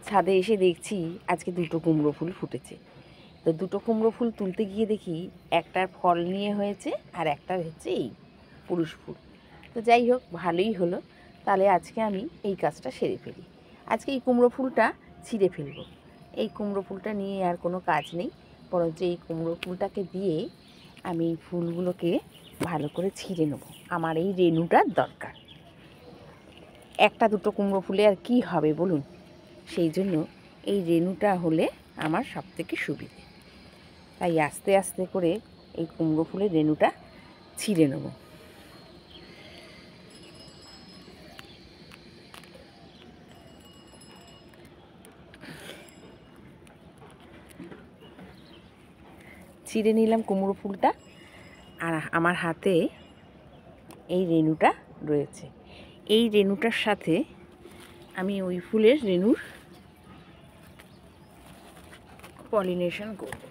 ছাদে এসে দেখছি আজকে দুটো কুমড়ো ফুল ফুটেছে। তো দুটো কুমড়ো ফুল তুলতে গিয়ে দেখি একটার ফল নিয়ে হয়েছে আর একটার হচ্ছে এই পুরুষ ফুল। তো যাই হোক, ভালোই হলো। তাহলে আজকে আমি এই কাজটা সেরে ফেলি। আজকে এই কুমড়ো ফুলটা ছিঁড়ে ফেলবো। এই কুমড়ো ফুলটা নিয়ে আর কোনো কাজ নেই, বরঞ্চ এই কুমড়ো ফুলটাকে দিয়ে আমি এই ফুলগুলোকে ভালো করে ছিঁড়ে নেব। আমার এই রেণুটার দরকার। একটা দুটো কুমড়ো ফুলে আর কি হবে বলুন? সেই জন্য এই রেণুটা হলে আমার সবথেকে সুবিধে। তাই আস্তে আস্তে করে এই কুমড়ো ফুলের রেণুটা ছিঁড়ে নেব। ছিঁড়ে নিলাম কুমড়ো ফুলটা, আর আমার হাতে এই রেণুটা রয়েছে। এই রেণুটার সাথে আমি ওই ফুলের রেণুর পলিনেশন করব।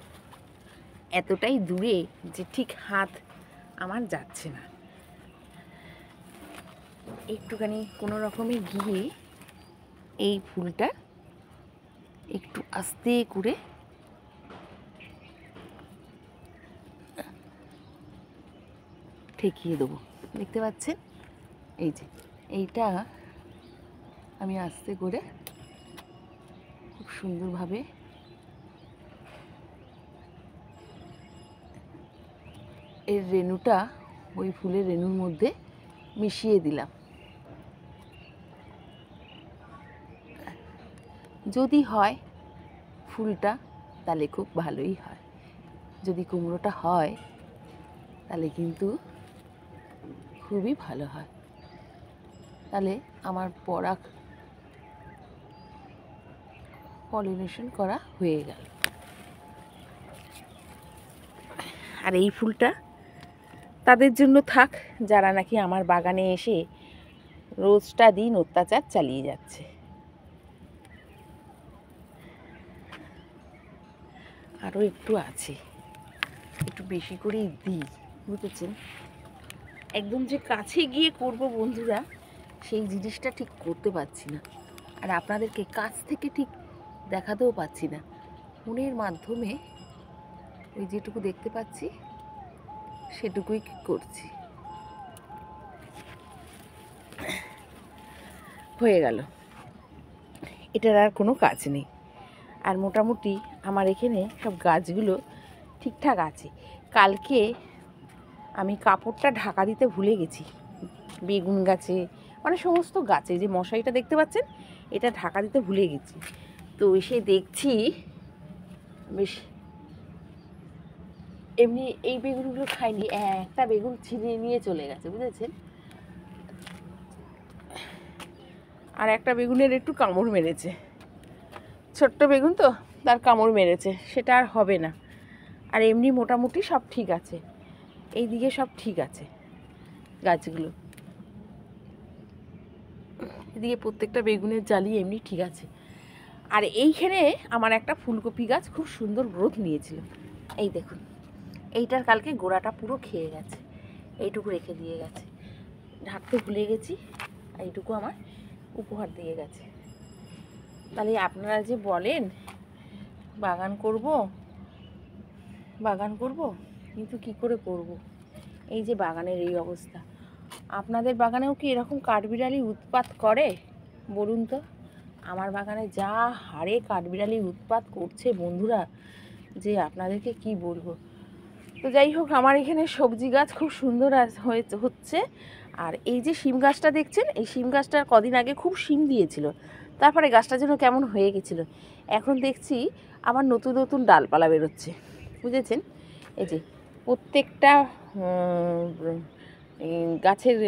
এতটাই দূরে যে ঠিক হাত আমার যাচ্ছে না। একটুখানি কোনো রকমে গিয়ে এই ফুলটা একটু আস্তে করে ঠেকিয়ে দেবো। দেখতে পাচ্ছেন? এই যে এইটা আমি আস্তে করে খুব সুন্দরভাবে এর রেণুটা ওই ফুলের রেণুর মধ্যে মিশিয়ে দিলাম। যদি হয় ফুলটা তাহলে খুব ভালোই হয়, যদি কুমড়োটা হয় তাহলে কিন্তু খুবই ভালো হয়। তাহলে আমার পলিনেশন করা হয়ে গেল। আর এই ফুলটা তাদের জন্য থাক যারা নাকি আমার বাগানে এসে রোজটা দিন অত্যাচার চালিয়ে যাচ্ছে। আরও একটু আছে, একটু বেশি করেই দিই, বুঝেছেন? একদম যে কাছে গিয়ে করব বন্ধুরা, সেই জিনিসটা ঠিক করতে পারছি না। আর আপনাদেরকে কাছ থেকে ঠিক দেখাতেও পাচ্ছি না। ফোনের মাধ্যমে ওই যেটুকু দেখতে পাচ্ছি সেটুকুই করছি। হয়ে গেল, এটার আর কোনো কাজ নেই। আর মোটামুটি আমার এখানে সব গাছগুলো ঠিকঠাক আছে। কালকে আমি কাপড়টা ঢাকা দিতে ভুলে গেছি বেগুন গাছে, মানে সমস্ত গাছে। যে মশারিটা দেখতে পাচ্ছেন, এটা ঢাকা দিতে ভুলে গেছি। তো এসে দেখছি বেশ এমনি এই বেগুনগুলো খাইনি, একটা বেগুন ছিঁড়ে নিয়ে চলে গেছে, বুঝেছেন? আর একটা বেগুনের একটু কামড় মেরেছে, ছোট্ট বেগুন তো, তার কামড় মেরেছে, সেটা আর হবে না। আর এমনি মোটামুটি সব ঠিক আছে, এই দিকে সব ঠিক আছে গাছগুলো। এদিকে প্রত্যেকটা বেগুনের জালি এমনি ঠিক আছে। আর এইখানে আমার একটা ফুলকপি গাছ খুব সুন্দর গ্রোথ নিয়েছিল। এই দেখুন, এইটার কালকে গোড়াটা পুরো খেয়ে গেছে, এইটুকু রেখে দিয়ে গেছে, ঢাকতে ভুলে গেছি। এইটুকু আমার উপহার দিয়ে গেছে। তাহলে আপনারা যে বলেন বাগান করব কিন্তু কি করে করব? এই যে বাগানের এই অবস্থা। আপনাদের বাগানেও কি এরকম কাঠবিড়ালি উৎপাত করে বলুন তো? আমার বাগানে যা হারে কাঠবিড়ালি উৎপাত করছে বন্ধুরা, যে আপনাদেরকে কি বলবো। তো যাই হোক, আমার এখানে সবজি গাছ খুব সুন্দর হচ্ছে। আর এই যে শিম গাছটা দেখছেন, এই শিম গাছটা কদিন আগে খুব শিম দিয়েছিল, তারপরে গাছটা যেন কেমন হয়ে গেছিলো। এখন দেখছি আবার নতুন নতুন ডালপালা বেরোচ্ছে, বুঝেছেন? এই যে প্রত্যেকটা গাছের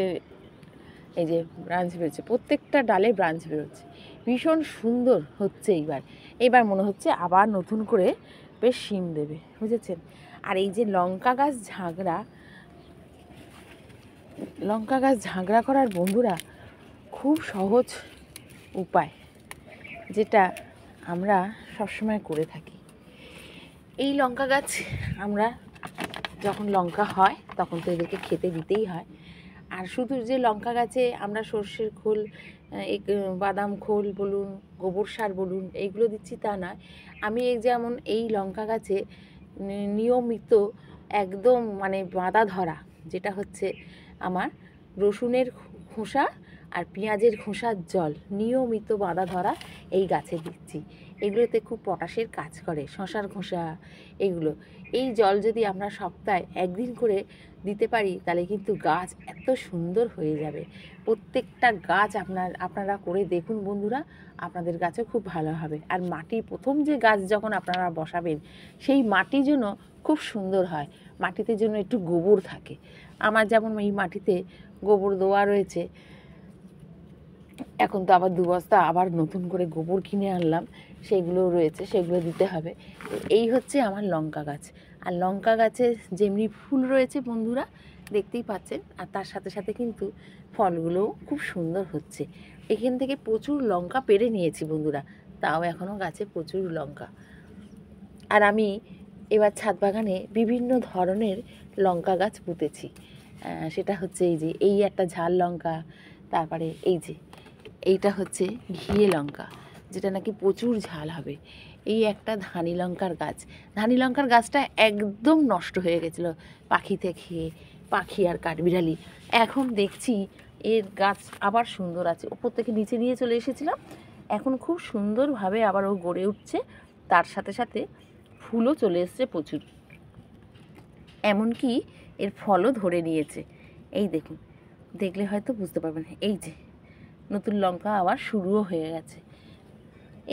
এই যে ব্রাঞ্চ বেরোচ্ছে, প্রত্যেকটা ডালে ব্রাঞ্চ বেরোচ্ছে, ভীষণ সুন্দর হচ্ছে। এইবার মনে হচ্ছে আবার নতুন করে বেশ শিম দেবে, বুঝেছেন? আর এই যে লঙ্কা গাছ ঝাঁকড়া করার বন্ধুরা খুব সহজ উপায়, যেটা আমরা সবসময় করে থাকি। এই লঙ্কা গাছ আমরা যখন লঙ্কা হয় তখন তো এদেরকে খেতে দিতেই হয়। আর শুধু যে লঙ্কা গাছে আমরা সর্ষের খোল এই বাদাম খোল বলুন, গোবর সার বলুন, এইগুলো দিচ্ছি তা নয়। আমি এই যেমন এই লঙ্কা গাছে নিয়মিত একদম মানে বাঁধা ধরা, যেটা হচ্ছে আমার রসুনের খোসা আর পেঁয়াজের খোসার জল নিয়মিত বাঁধা ধরা এই গাছে দিচ্ছি। এগুলোতে খুব পটাশের কাজ করে, শশার খোসা এগুলো। এই জল যদি আমরা সপ্তাহে একদিন করে দিতে পারি তাহলে কিন্তু গাছ এত সুন্দর হয়ে যাবে। প্রত্যেকটা গাছ আপনারা করে দেখুন বন্ধুরা, আপনাদের গাছও খুব ভালো হবে। আর মাটি প্রথম যে গাছ যখন আপনারা বসাবেন সেই মাটি যেন খুব সুন্দর হয়, মাটিতে যেন একটু গোবর থাকে। আমার যেমন এই মাটিতে গোবর দেওয়া রয়েছে, এখন তো আবার 2 বস্তা আবার নতুন করে গোবর কিনে আনলাম, সেগুলো রয়েছে, সেগুলো দিতে হবে। এই হচ্ছে আমার লঙ্কা গাছ। আর লঙ্কা গাছে যেমনি ফুল রয়েছে বন্ধুরা দেখতেই পাচ্ছেন, আর তার সাথে সাথে কিন্তু ফলগুলোও খুব সুন্দর হচ্ছে। এখান থেকে প্রচুর লঙ্কা পেড়ে নিয়েছি বন্ধুরা, তাও এখনও গাছে প্রচুর লঙ্কা। আর আমি এবার ছাদ বাগানে বিভিন্ন ধরনের লঙ্কা গাছ পুঁতেছি। সেটা হচ্ছে এই একটা ঝাল লঙ্কা, তারপরে এইটা হচ্ছে ঘিয়ে লঙ্কা, যেটা নাকি প্রচুর ঝাল হবে। এই একটা ধানি লঙ্কার গাছ, ধানি লঙ্কার গাছটা একদম নষ্ট হয়ে গেছিলো পাখিতে খেয়ে, পাখি আর কাঠবিড়ালি। এখন দেখছি এর গাছ আবার সুন্দর আছে, ওপর থেকে নিচে নিয়ে চলে এসেছিলাম, এখন খুব সুন্দরভাবে আবার ও গড়ে উঠছে। তার সাথে সাথে ফুলও চলে এসছে প্রচুর, এমনকি এর ফলও ধরে নিয়েছে। এই দেখুন, দেখলে হয়তো বুঝতে পারবেন, এই যে নতুন লঙ্কা আবার শুরুও হয়ে গেছে।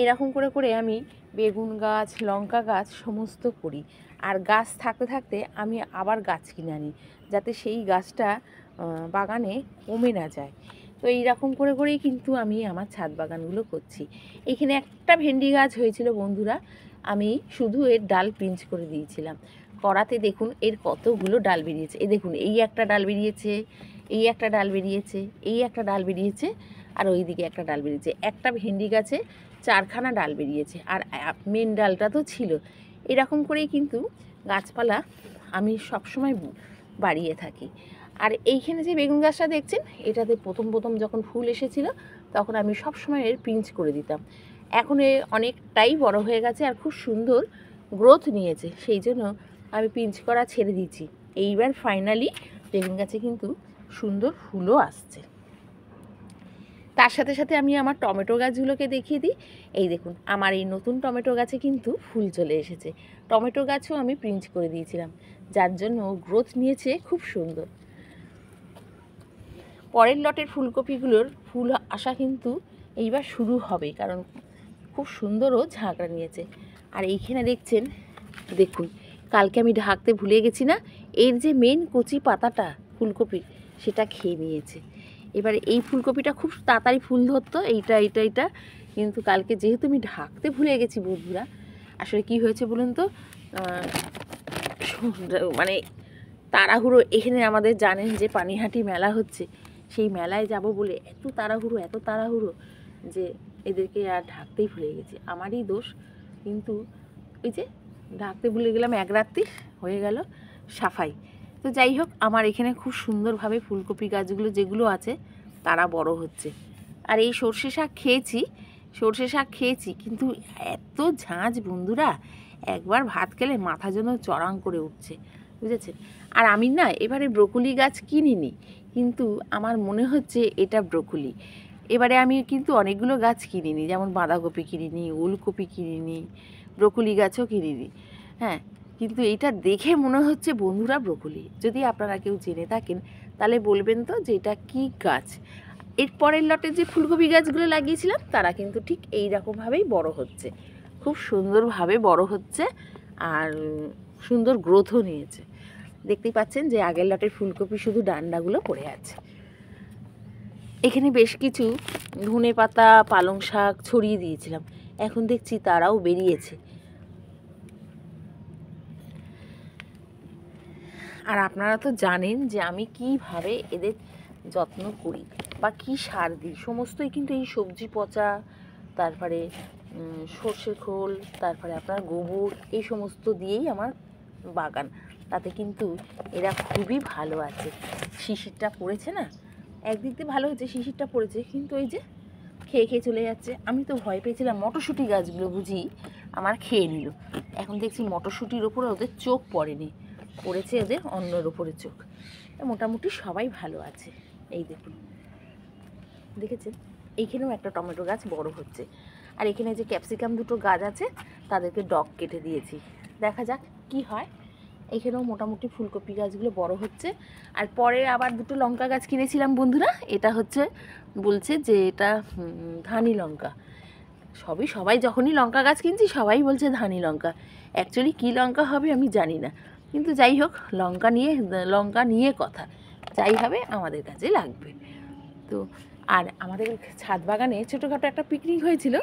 এরকম করে করে আমি বেগুন গাছ, লঙ্কা গাছ সমস্ত করি। আর গাছ থাকতে থাকতে আমি আবার গাছ কিনে আনি, যাতে সেই গাছটা বাগানে কমে না যায়। তো এইরকম করে করেই কিন্তু আমি আমার ছাদ বাগানগুলো করছি। এখানে একটা ভেন্ডি গাছ হয়েছিল বন্ধুরা, আমি শুধু এর ডাল পিঞ্চ করে দিয়েছিলাম, করাতে দেখুন এর কতগুলো ডাল বেরিয়েছে। এই দেখুন, এই একটা ডাল বেরিয়েছে, এই একটা ডাল বেরিয়েছে, এই একটা ডাল বেরিয়েছে, আর ওই দিকে একটা ডাল বেরিয়েছে। একটা ভেন্ডি গাছে 4খানা ডাল বেরিয়েছে, আর মেন ডালটা তো ছিল। এরকম করেই কিন্তু গাছপালা আমি সবসময় বাড়িয়ে থাকি। আর এইখানে যে বেগুন গাছটা দেখছেন, এটাতে প্রথম যখন ফুল এসেছিল তখন আমি সবসময় এর পিঞ্চ করে দিতাম। এখন এ অনেকটাই বড় হয়ে গেছে আর খুব সুন্দর গ্রোথ নিয়েছে, সেই জন্য আমি পিঞ্চ করা ছেড়ে দিয়েছি। এইবার ফাইনালি বেগুন গাছে কিন্তু সুন্দর ফুলও আসছে। তার সাথে সাথে আমি আমার টমেটো গাছগুলোকে দেখিয়ে দিই। এই দেখুন, আমার এই নতুন টমেটো গাছে কিন্তু ফুল চলে এসেছে। টমেটো গাছও আমি পিঞ্চ করে দিয়েছিলাম, যার জন্য গ্রোথ নিয়েছে খুব সুন্দর। পরের লটের ফুলকপিগুলোর ফুল আসা কিন্তু এইবার শুরু হবে, কারণ খুব সুন্দরও ঝাঁকড়া নিয়েছে। আর এইখানে দেখছেন, দেখুন, কালকে আমি ঢাকতে ভুলে গেছি না, এর যে মেন কচি পাতাটা ফুলকপির, সেটা খেয়ে নিয়েছে। এবারে এই ফুলকপিটা খুব তাড়াতাড়ি ফুল ধরতো, এইটা কিন্তু কালকে যেহেতু আমি ঢাকতে ভুলে গেছি বন্ধুরা, আসলে কি হয়েছে বলুন তো, মানে তাড়াহুড়ো, এখানে আমাদের জানেন যে পানিহাটি মেলা হচ্ছে, সেই মেলায় যাব বলে এত তাড়াহুড়ো যে এদেরকে আর ঢাকতেই ভুলে গেছি। আমারই দোষ, কিন্তু ওই যে ঢাকতে ভুলে গেলাম, এক রাত্রি হয়ে গেল সাফাই। তো যাই হোক, আমার এখানে খুব সুন্দরভাবে ফুলকপি গাছগুলো যেগুলো আছে তারা বড় হচ্ছে। আর এই সর্ষে শাক খেয়েছি, কিন্তু এত ঝাঁঝ বন্ধুরা, একবার ভাত খেলে মাথা যেন চড়াং করে উঠছে, বুঝেছেন। আর আমি না এবারে ব্রোকলি গাছ কিনিনি, কিন্তু আমার মনে হচ্ছে এটা ব্রোকলি। এবারে আমি কিন্তু অনেকগুলো গাছ কিনিনি, যেমন বাঁধাকপি কিনিনি, ওলকপি কিনিনি, ব্রোকলি গাছও কিনিনি, হ্যাঁ, কিন্তু এইটা দেখে মনে হচ্ছে বন্ধুরা ব্রোকলি। যদি আপনারা কেউ জেনে থাকেন তাহলে বলবেন তো যে এটা কী গাছ। এর পরের লটে যে ফুলকপি গাছগুলো লাগিয়েছিলাম তারা কিন্তু ঠিক এই রকমভাবেই বড় হচ্ছে, খুব সুন্দরভাবে বড় হচ্ছে, আর সুন্দর গ্রোথও নিয়েছে। দেখতেই পাচ্ছেন যে আগের লটের ফুলকপি শুধু ডান্ডাগুলো পড়ে আছে। এখানে বেশ কিছু ধনে পাতা, পালং শাক ছড়িয়ে দিয়েছিলাম, এখন দেখছি তারাও বেরিয়েছে। আর আপনারা তো জানেন যে আমি কিভাবে এদের যত্ন করি বা কী সার দিই, সমস্তই কিন্তু এই সবজি পচা, তারপরে সর্ষে খোল, তারপরে আপনার গোবর, এই সমস্ত দিয়েই আমার বাগান। তাতে কিন্তু এরা খুবই ভালো আছে। শিশিরটা পড়েছে না, একদিক দিয়ে ভালো হয়েছে, শিশিরটা পড়েছে, কিন্তু ওই যে খেয়ে খেয়ে চলে যাচ্ছে। আমি তো ভয় পেয়েছিলাম মটরশুঁটি গাছগুলো বুঝি আমার খেয়ে নিল। এখন দেখছি মটরশুঁটির ওপরে ওদের চোখ পড়েনি, পড়েছে ওদের অন্যর ওপরে চোখ। মোটামুটি সবাই ভালো আছে। এই দেখুন, দেখেছেন এইখানেও একটা টমেটো গাছ বড় হচ্ছে। আর এখানে যে ক্যাপসিকাম দুটো গাছ আছে তাদেরকে ডগ কেটে দিয়েছি, দেখা যাক কি হয়। এখানেও মোটামুটি ফুলকপি গাছগুলো বড় হচ্ছে। আর পরে আবার দুটো লঙ্কা গাছ কিনেছিলাম বন্ধুরা, এটা হচ্ছে বলছে যে এটা ধানি লঙ্কা। সবাই যখনই লঙ্কা গাছ কিনছি সবাই বলছে ধানি লঙ্কা। অ্যাকচুয়ালি কী লঙ্কা হবে আমি জানি না, কিন্তু যাই হোক লঙ্কা নিয়ে কথা, যাই হবে আমাদের কাজে লাগবে। তো আর আমাদের ছাদ বাগানে ছোটোখাটো একটা পিকনিক হয়েছিল।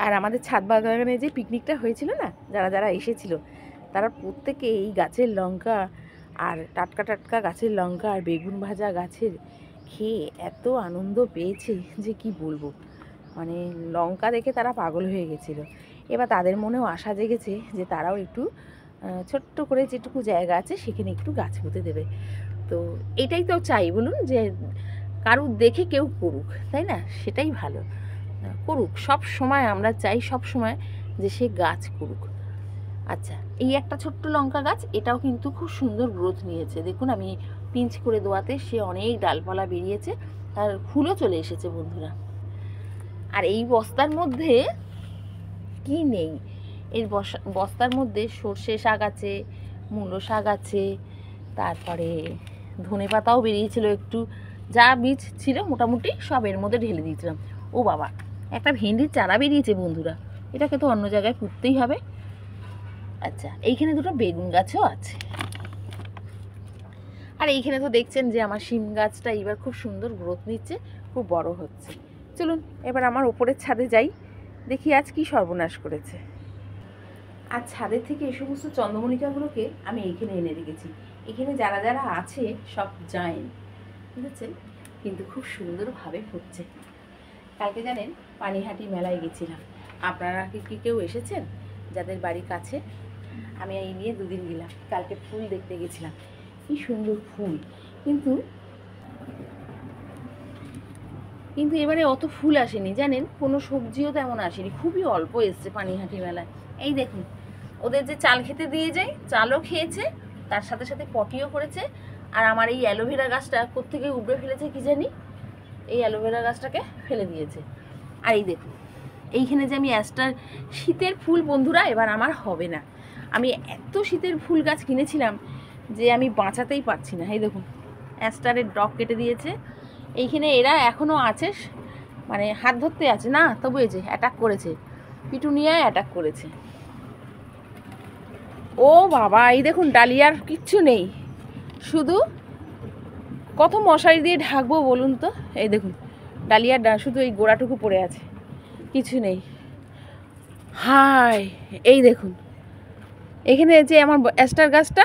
আর আমাদের ছাদ বাগানে যে পিকনিকটা হয়েছিল না, যারা যারা এসেছিল তারা প্রত্যেকে এই গাছের লঙ্কা আর টাটকা টাটকা গাছের লঙ্কা আর বেগুন ভাজা গাছের খেয়ে এত আনন্দ পেয়েছে যে কি বলবো। মানে লঙ্কা দেখে তারা পাগল হয়ে গেছিলো। এবার তাদের মনেও আশা জেগেছে যে তারাও একটু ছোট্ট করে যেটুকু জায়গা আছে সেখানে একটু গাছ পুঁতে দেবে। তো এটাই তো চাই বলুন, যে কারুর দেখে কেউ করুক, তাই না? সেটাই ভালো, করুক। সব সময় আমরা চাই সব সময় যে সে গাছ করুক। আচ্ছা, এই একটা ছোট্ট লঙ্কা গাছ, এটাও কিন্তু খুব সুন্দর গ্রোথ নিয়েছে। দেখুন আমি পিঞ্চ করে দেওয়াতে সে অনেক ডালপালা বেরিয়েছে, আর ফুলও চলে এসেছে বন্ধুরা। আর এই বস্তার মধ্যে কি নেই, এই বস্তার মধ্যে সর্ষে শাক আছে, মূলো শাক আছে, তারপরে ধনে পাতাও বেরিয়েছিল একটু, যা বীজ ছিল মোটামুটি সব এর মধ্যে ঢেলে দিয়েছিলাম। ও বাবা, একটা ভেন্ডির চারা বেরিয়েছে বন্ধুরা, এটাকে তো অন্য জায়গায় পুঁততেই হবে। আচ্ছা, এইখানে দুটো বেগুন গাছও আছে। আর এইখানে তো দেখছেন যে আমার শিম গাছটা এবার খুব সুন্দর গ্রোথ নিচ্ছে, খুব বড় হচ্ছে। চলুন এবার আমার ওপরের ছাদে যাই, দেখি আজ কি সর্বনাশ করেছে। আর ছাদের থেকে এই সমস্ত চন্দ্রমল্লিকাগুলোকে আমি এইখানে এনে রেখেছি। এখানে যারা যারা আছে সব জায়েন, বুঝেছেন, কিন্তু খুব সুন্দরভাবে হচ্ছে। কালকে জানেন পানিহাটি মেলায় গেছিলাম। আপনারা কি কেউ এসেছেন যাদের বাড়ির কাছে? আমি এই নিয়ে দুদিন গেলাম। কালকে ফুল দেখতে গেছিলাম, কি সুন্দর ফুল, কিন্তু এবারে অত ফুল আসেনি জানেন, কোনো সবজিও তেমন আসেনি, খুবই অল্প এসছে পানিহাটি মেলায়। এই দেখুন, ওদের যে চাল খেতে দিয়ে যায়, চালও খেয়েছে, তার সাথে সাথে পটিও করেছে। আর আমার এই অ্যালোভেরা গাছটা কোত্থেকে উপড়ে ফেলেছে কি জানি, এই অ্যালোভেরা গাছটাকে ফেলে দিয়েছে। আর এই দেখুন, এইখানে যে আমি অ্যাস্টার শীতের ফুল বন্ধুরা এবার আমার হবে না। আমি এত শীতের ফুল গাছ কিনেছিলাম যে আমি বাঁচাতেই পারছি না। এই দেখুন, অ্যাস্টারের ডগ কেটে দিয়েছে। এইখানে এরা এখনও আছে, মানে হাত ধরতে আছে না, তবু এই যে অ্যাটাক করেছে, পিটুনিয়ায় অ্যাটাক করেছে। ও বাবা, এই দেখুন ডালিয়ার কিচ্ছু নেই, শুধু কত মশারি দিয়ে ঢাকবো বলুন তো। এই দেখুন ডালিয়ার শুধু এই গোড়াটুকু পড়ে আছে, কিছু নেই। হায়, এই দেখুন এখানে যে আমার অ্যাস্টার গাছটা,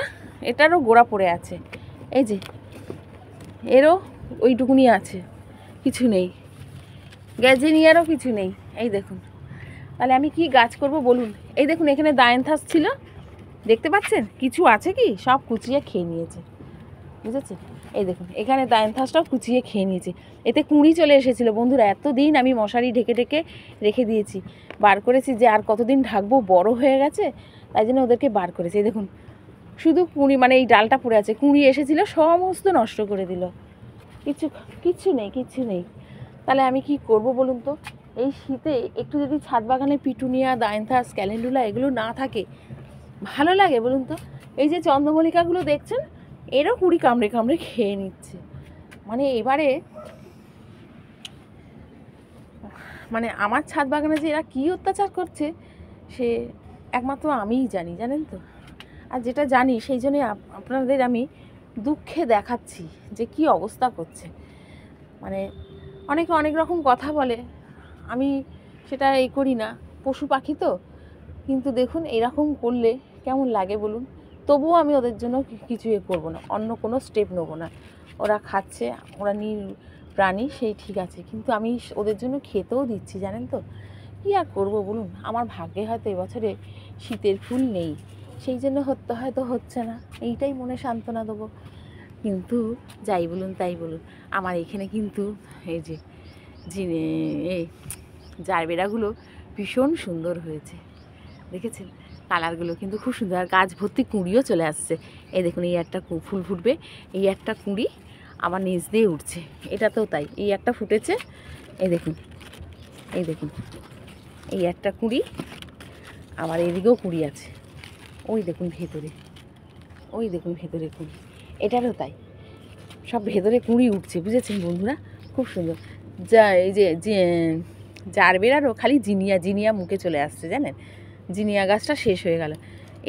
এটারও গোড়া পড়ে আছে, এই যে এরও ওইটুকুনি আছে, কিছু নেই। গ্যাজেনিয়ারও কিছু নেই। এই দেখুন, তাহলে আমি কি গাছ করব বলুন। এই দেখুন এখানে ডায়ান্থাস ছিল, দেখতে পাচ্ছেন, কিছু আছে কি, সব কুচিয়ে খেয়ে নিয়েছে, বুঝেছেন। এই দেখুন এখানে ডায়ান্থাসটাও কুচিয়ে খেয়ে নিয়েছে। এতে কুঁড়ি চলে এসেছিলো বন্ধুরা, এতদিন আমি মশারি ঢেকে ঢেকে রেখে দিয়েছি, বার করেছি যে আর কতদিন ঢাকবো, বড় হয়ে গেছে, তাই জন্য ওদেরকে বার করেছি। এই দেখুন শুধু কুঁড়ি, মানে এই ডালটা পড়ে আছে, কুঁড়ি এসেছিলো সমস্ত নষ্ট করে দিল, কিচ্ছু নেই। তাহলে আমি কি করব বলুন তো। এই শীতে একটু যদি ছাদ বাগানে পিটুনিয়া, ডায়ান্থাস, ক্যালেন্ডুলা এগুলো না থাকে ভালো লাগে বলুন তো। এই যে চন্দ্রমল্লিকাগুলো দেখছেন, এরও কুড়ি কামড়ে কামড়ে খেয়ে নিচ্ছে। মানে এবারে মানে আমার ছাদ বাগানে যে এরা কী অত্যাচার করছে সে একমাত্র আমিই জানি, জানেন তো। আর যেটা জানি সেই জন্যে আপনাদের আমি দুঃখে দেখাচ্ছি যে কি অবস্থা করছে। মানে অনেকে অনেক রকম কথা বলে, আমি সেটা করি না, পশু পাখি তো, কিন্তু দেখুন এরকম করলে কেমন লাগে বলুন। তবুও আমি ওদের জন্য কিছু করবো না, অন্য কোনো স্টেপ নেবো না। ওরা খাচ্ছে, ওরা প্রাণী, সেই ঠিক আছে, কিন্তু আমি ওদের জন্য খেতেও দিচ্ছি, জানেন তো। কী আর করবো বলুন, আমার ভাগ্যে হয়তো এবছরে শীতের ফুল নেই, সেই জন্য হয়তো হচ্ছে না, এইটাই মনে সান্ত্বনা দেবো। কিন্তু যাই বলুন তাই বলুন, আমার এখানে কিন্তু এই যে এই জারবেরাগুলো ভীষণ সুন্দর হয়েছে, দেখেছেন কালারগুলো কিন্তু খুব সুন্দর। আর গাছ ভর্তি কুঁড়িও চলে আসছে। এই দেখুন এই একটা ফুল ফুটবে, এই একটা কুঁড়ি আমার নিচ দিয়ে উঠছে, এটাতেও তাই। এই একটা ফুটেছে, এই দেখুন, এই দেখুন এই একটা কুঁড়ি, আবার এদিকেও কুঁড়ি আছে, ওই দেখুন ভেতরে, ওই দেখুন ভেতরে কুঁড়ি, এটারও তাই। সব ভেতরে কুঁড়ি উঠছে, বুঝেছেন বন্ধুরা, খুব সুন্দর। যা এই যে জারবেরারও খালি জিনিয়া মুখে চলে আসছে, জানেন, জিনিয়া গাছটা শেষ হয়ে গেল।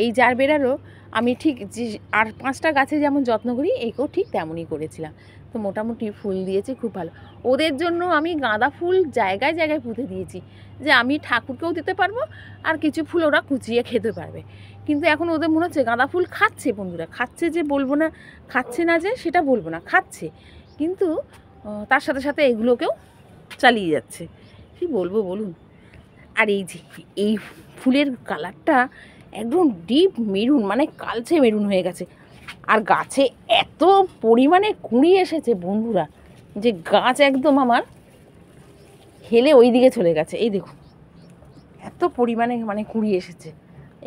এই জারবেরারও আমি ঠিক যে আর 5টা গাছে যেমন যত্ন করি, একেও ঠিক তেমনই করেছিলাম। তো মোটামুটি ফুল দিয়েছে খুব ভালো। ওদের জন্য আমি গাঁদা ফুল জায়গায় জায়গায় পুঁতে দিয়েছি, যে আমি ঠাকুরকেও দিতে পারবো, আর কিছু ফুল ওরা কুচিয়ে খেতে পারবে। কিন্তু এখন ওদের মনে হচ্ছে গাঁদা ফুল খাচ্ছে, বন্ধুরা খাচ্ছে, যে বলবো না খাচ্ছে না, যে সেটা বলবো না, খাচ্ছে, কিন্তু তার সাথে সাথে এগুলোকেও চালিয়ে যাচ্ছে, কি বলবো বলুন। আর এই যে এই ফুলের কালারটা একদম ডিপ মেরুন, মানে কালচে মেরুন হয়ে গেছে। আর গাছে এত পরিমাণে কুঁড়ি এসেছে বন্ধুরা, যে গাছ একদম আমার হেলে ওই দিকে চলে গেছে। এই দেখুন এত পরিমাণে মানে কুঁড়ি এসেছে।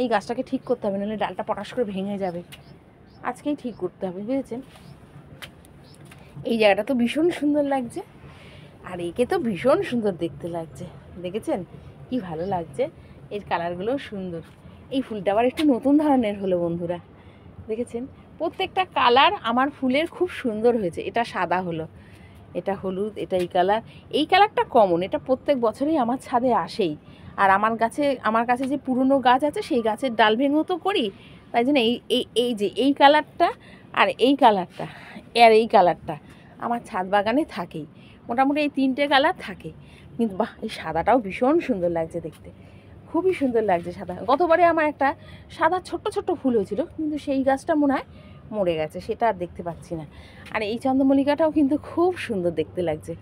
এই গাছটাকে ঠিক করতে হবে, নাহলে ডালটা পটাশ করে ভেঙে যাবে। আজকেই ঠিক করতে হবে, বুঝেছেন। এই জায়গাটা তো ভীষণ সুন্দর লাগছে, আর একে তো ভীষণ সুন্দর দেখতে লাগছে, দেখেছেন কি ভালো লাগছে, এর কালারগুলো সুন্দর। এই ফুলটা আবার একটু নতুন ধরনের হলো বন্ধুরা, দেখেছেন প্রত্যেকটা কালার আমার ফুলের খুব সুন্দর হয়েছে। এটা সাদা হলো, এটা হলুদ, এটা এই কালারটা কমন, এটা প্রত্যেক বছরেই আমার ছাদে আসেই। আর আমার কাছে যে পুরনো গাছ আছে, সেই গাছের ডাল ভেঙেও তো করি, তাই জন্য এই যে এই কালারটা আর এই কালারটা আর এই কালারটা আমার ছাদ বাগানে থাকেই। মোটামুটি এই 3টে কালার থাকে। কিন্তু বাহ, এই সাদাটাও ভীষণ সুন্দর লাগছে দেখতে, খুবই সুন্দর লাগছে সাদা। গতবারে আমার একটা সাদা ছোট্ট ছোট্ট ফুল হয়েছিল, কিন্তু সেই গাছটা মনে হয় মরে গেছে, সেটা আর দেখতে পাচ্ছি না। আর এই চন্দ্রমল্লিকাটাও কিন্তু খুব সুন্দর দেখতে লাগছে,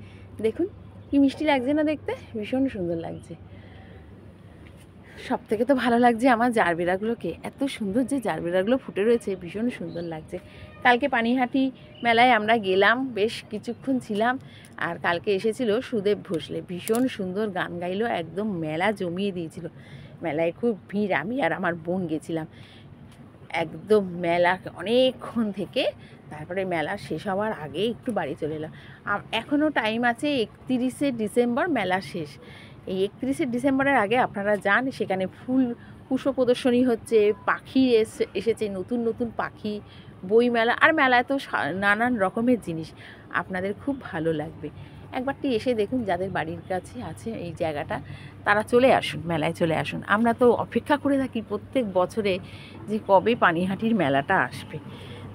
দেখুন কি মিষ্টি লাগছে না দেখতে, ভীষণ সুন্দর লাগছে। সব থেকে তো ভালো লাগছে আমার জারবেরাগুলোকে, এত সুন্দর যে জারবেরাগুলো ফুটে রয়েছে, ভীষণ সুন্দর লাগছে। কালকে পানিহাটি মেলায় আমরা গেলাম, বেশ কিছুক্ষণ ছিলাম। আর কালকে এসেছিল সুদেব ভোসলে, ভীষণ সুন্দর গান গাইলো, একদম মেলা জমিয়ে দিয়েছিল। মেলায় খুব ভিড়, আমি আর আমার বোন গেছিলাম। একদম মেলা অনেকক্ষণ থেকে তারপরে মেলা শেষ হওয়ার আগে একটু বাড়ি চলে এলাম। এখনও টাইম আছে, 31শে ডিসেম্বর মেলা শেষ। এই 31শে ডিসেম্বরের আগে আপনারা যান, সেখানে পুষ্প প্রদর্শনী হচ্ছে, পাখি এসেছে, নতুন নতুন পাখি, বই মেলা, আর মেলায় তো নানান রকমের জিনিস, আপনাদের খুব ভালো লাগবে। একবারটি এসে দেখুন, যাদের বাড়ির কাছে আছে এই জায়গাটা, তারা চলে আসুন, মেলায় চলে আসুন। আমরা তো অপেক্ষা করে থাকি প্রত্যেক বছরে যে কবে পানিহাটির মেলাটা আসবে।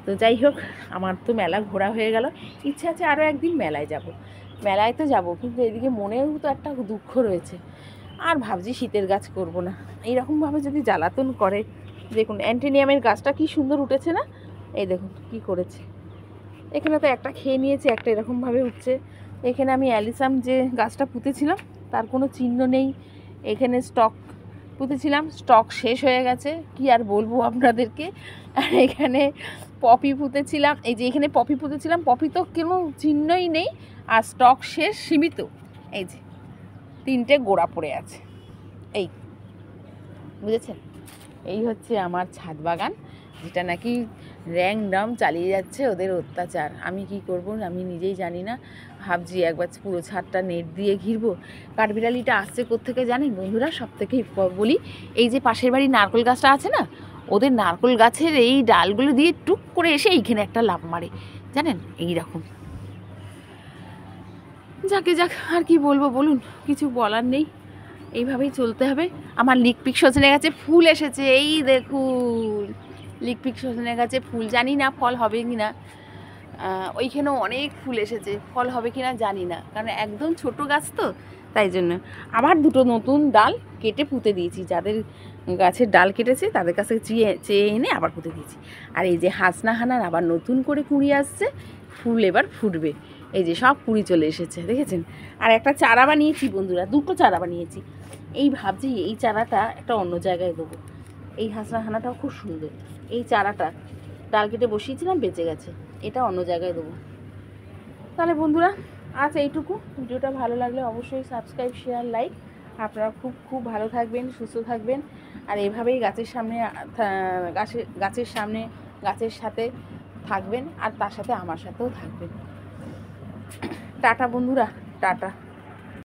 তো যাই হোক, আমার তো মেলা ঘোরা হয়ে গেল, ইচ্ছা আছে আরও একদিন মেলায় যাব। মেলায় তো যাব, কিন্তু এদিকে মনেও তো একটা দুঃখ রয়েছে। আর ভাবছি শীতের গাছ করব না, এইরকমভাবে যদি জ্বালাতন করে। দেখুন অ্যান্টিনিয়ামের গাছটা কি সুন্দর উঠেছে না, এই দেখুন কি করেছে। এখানে তো একটা খেয়ে নিয়েছে, একটা এরকমভাবে উঠছে। এখানে আমি অ্যালিসাম যে গাছটা পুঁতেছিলাম, তার কোনো চিহ্ন নেই। এখানে স্টক পুঁতেছিলাম, স্টক শেষ হয়ে গেছে, কি আর বলবো আপনাদেরকে। আর এখানে পপি পুঁতেছিলাম, এই যে এখানে পপি পুঁতেছিলাম, পপি তো কোনো চিহ্নই নেই, আর স্টক শেষ, সীমিত। এই যে 3টে গোড়া পড়ে আছে, এই বুঝেছেন। এই হচ্ছে আমার ছাদ বাগান, যেটা নাকি র্যাংডাম চালিয়ে যাচ্ছে ওদের অত্যাচার। আমি কি করব আমি নিজেই জানি না। ভাবছি একবার পুরো ছাদটা নেট দিয়ে ঘিরবো। কাঠবিড়ালিটা আসছে কোত্থেকে জানেন বন্ধুরা, সব থেকে বলি, এই যে পাশের বাড়ির নারকেল গাছটা আছে না, ওদের নারকেল গাছের এই ডালগুলো দিয়ে টুক করে এসে এইখানে একটা লাফ মারে, জানেন, এই রকম। যাকে যাক, আর কি বলবো বলুন, কিছু বলার নেই, এইভাবেই চলতে হবে। আমার লিকপিক সজনে গাছে ফুল এসেছে, এই দেখুন লিকপিক সজনে গাছে ফুল, জানি না ফল হবে কি না। ওইখানেও অনেক ফুল এসেছে, ফল হবে কি না জানি না, কারণ একদম ছোট গাছ তো, তাই জন্য। আবার 2টো নতুন ডাল কেটে পুঁতে দিয়েছি, যাদের গাছের ডাল কেটেছে তাদের কাছে চেয়ে এনে আবার পুঁতে দিয়েছি। আর এই যে হাসনাহানার আবার নতুন করে কুঁড়ি আসছে, ফুল এবার ফুটবে। এই যে সব কুঁড়ি চলে এসেছে, দেখেছেন। আর একটা চারা বানিয়েছি বন্ধুরা, 2টো চারা বানিয়েছি। এই ভাবছি এই চারাটা একটা অন্য জায়গায় দেবো। এই হাসনাহানাটাও খুব সুন্দর, এই চারাটা ডাল কেটে বসিয়েছিলাম, বেঁচে গেছে, এটা অন্য জায়গায় দেবো। তাহলে বন্ধুরা আচ্ছা এইটুকু। ভিডিওটা ভালো লাগলে অবশ্যই সাবস্ক্রাইব, শেয়ার, লাইক। আপনারা খুব খুব ভালো থাকবেন, সুস্থ থাকবেন, আর এভাবেই গাছের সামনে গাছের সামনে গাছের সাথে থাকবেন, আর তার সাথে আমার সাথেও থাকবেন। টাটা বন্ধুরা, টাটা।